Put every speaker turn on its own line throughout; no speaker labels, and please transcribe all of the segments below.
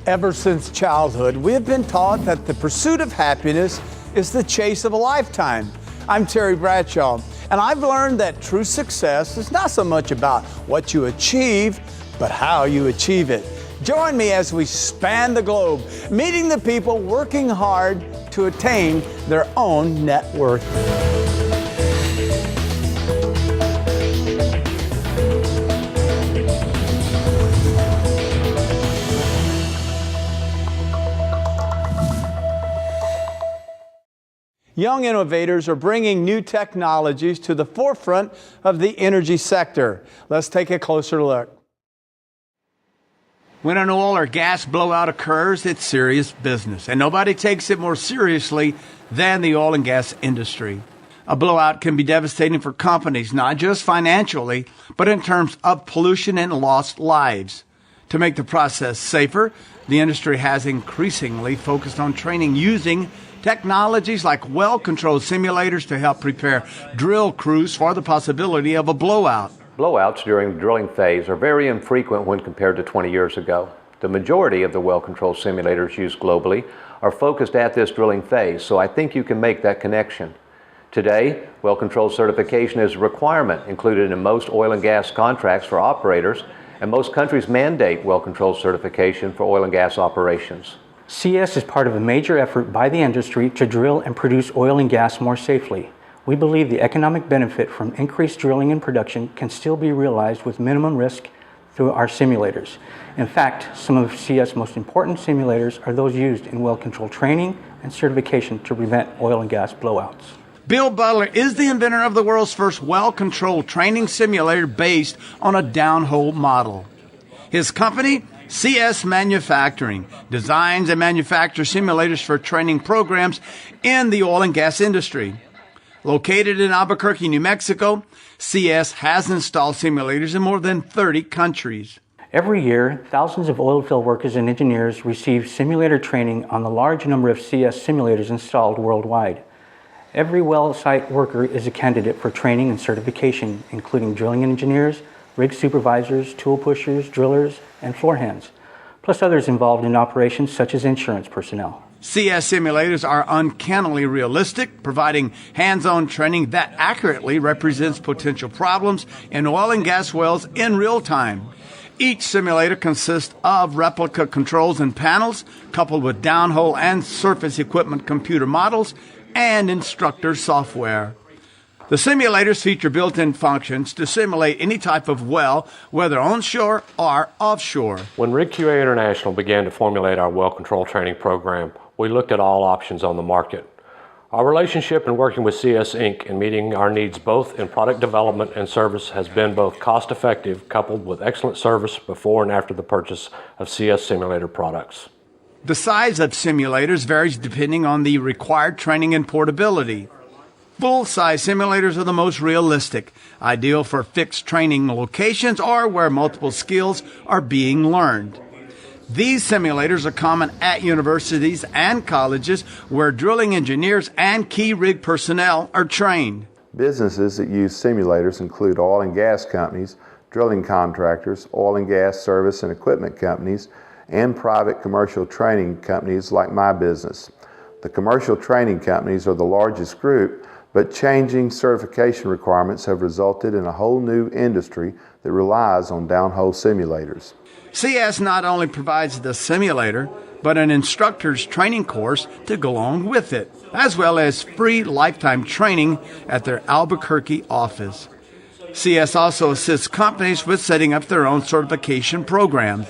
Ever since childhood, we have been taught that the pursuit of happiness is the chase of a lifetime. I'm Terry Bradshaw, and I've learned that true success is not so much about what you achieve, but how you achieve it. Join me as we span the globe, meeting the people working hard to attain their own net worth. Young innovators are bringing new technologies to the forefront of the energy sector. Let's take a closer look. When an oil or gas blowout occurs, it's serious business, and nobody takes it more seriously than the oil and gas industry. A blowout can be devastating for companies, not just financially, but in terms of pollution and lost lives. To make the process safer, the industry has increasingly focused on training using technologies like well-controlled simulators to help prepare drill crews for the possibility of a blowout.
Blowouts during the drilling phase are very infrequent when compared to 20 years ago. The majority of the well-controlled simulators used globally are focused at this drilling phase, so I think you can make that connection. Today, well-controlled certification is a requirement included in most oil and gas contracts for operators, and most countries mandate well-controlled certification for oil and gas operations.
CS is part of a major effort by the industry to drill and produce oil and gas more safely. We believe the economic benefit from increased drilling and production can still be realized with minimum risk through our simulators. In fact, some of CS' most important simulators are those used in well-control training and certification to prevent oil and gas blowouts.
Bill Butler is the inventor of the world's first well-controlled training simulator based on a downhole model. His company, CS Manufacturing, designs and manufactures simulators for training programs in the oil and gas industry. Located in Albuquerque, New Mexico, CS has installed simulators in more than 30 countries.
Every year, thousands of oil field workers and engineers receive simulator training on the large number of CS simulators installed worldwide. Every well site worker is a candidate for training and certification, including drilling engineers, rig supervisors, tool pushers, drillers, and floor hands, plus others involved in operations such as insurance personnel.
CS simulators are uncannily realistic, providing hands-on training that accurately represents potential problems in oil and gas wells in real time. Each simulator consists of replica controls and panels, coupled with downhole and surface equipment computer models and instructor software. The simulators feature built-in functions to simulate any type of well, whether onshore or offshore.
When Rig QA International began to formulate our well control training program, we looked at all options on the market. Our relationship in working with CS Inc. and meeting our needs both in product development and service has been both cost-effective, coupled with excellent service before and after the purchase of CS simulator products.
The size of simulators varies depending on the required training and portability. Full-size simulators are the most realistic, ideal for fixed training locations or where multiple skills are being learned. These simulators are common at universities and colleges where drilling engineers and key rig personnel are trained.
Businesses that use simulators include oil and gas companies, drilling contractors, oil and gas service and equipment companies, and private commercial training companies like my business. The commercial training companies are the largest group, but changing certification requirements have resulted in a whole new industry that relies on downhole simulators.
CS not only provides the simulator, but an instructor's training course to go along with it, as well as free lifetime training at their Albuquerque office. CS also assists companies with setting up their own certification programs.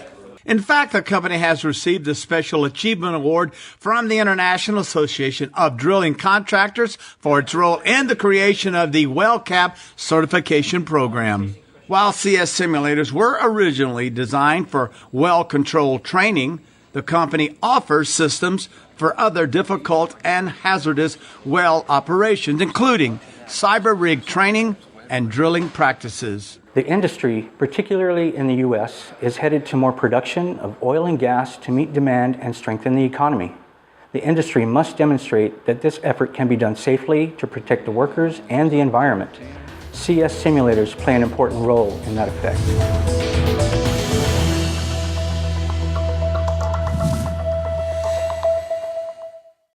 In fact, the company has received the Special Achievement Award from the International Association of Drilling Contractors for its role in the creation of the WellCap certification program. While CS simulators were originally designed for well-controlled training, the company offers systems for other difficult and hazardous well operations, including cyber rig training and drilling practices.
The industry, particularly in the U.S., is headed to more production of oil and gas to meet demand and strengthen the economy. The industry must demonstrate that this effort can be done safely to protect the workers and the environment. CS simulators play an important role in that effect.